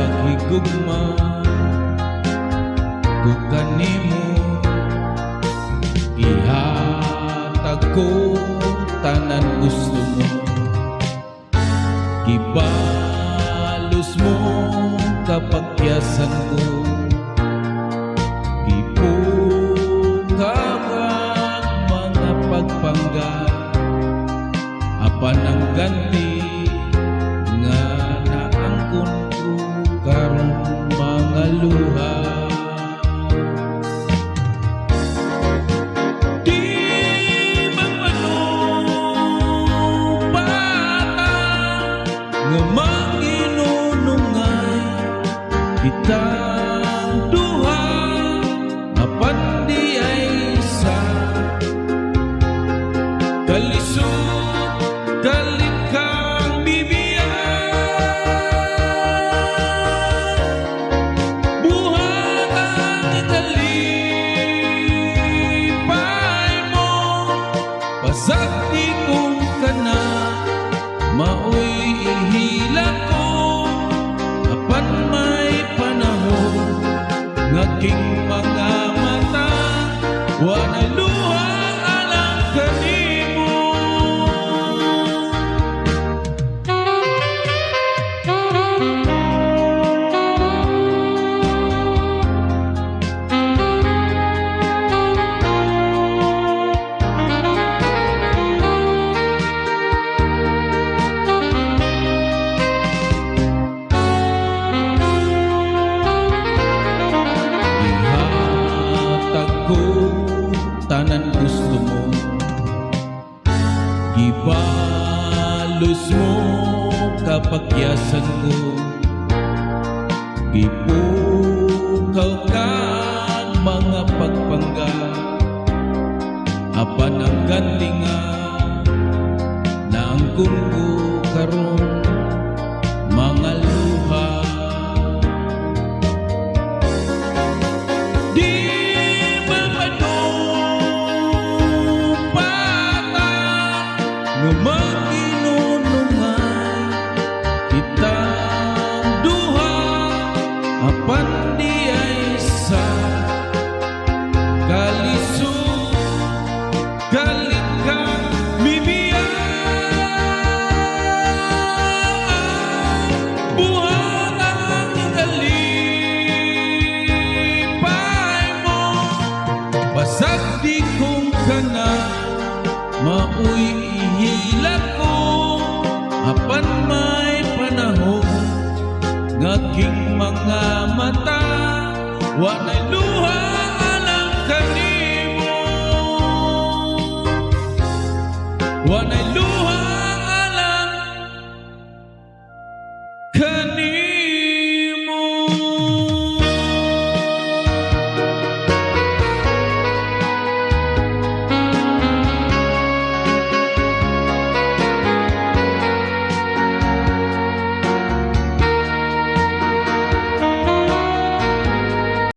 maghigugma kung kanimo ihatag ko tanan gusto mo. Gibalos mo kapagyasan ko, gipugawag mga pagpangga, apan ang ganti nga naangkon ko karong mga luha. Nga manginunungay kitang duha, apan di ay isa. Kalisod kalit kang bibiyang, buhat ang ikalipay mo. Pasagdi kong kana maoy ihila ko, apan may panahon ngaking mga mata wanay luha alang kanimo. Tanan gusto mo, gibalos mo kapagyasan ko, gipukaw kang mga pagpangga, apan ang galinga naangkon ko karong mga luha. Nga manginunungay kitang duha, apan di ay isa. Kalisod kalit kang bibiyang, buhat ang ikalipay mo. Pasagdi kong kana maoy ihila ko, apan may panahon ngaking mga mata wanay luha alang kanimo. Wanay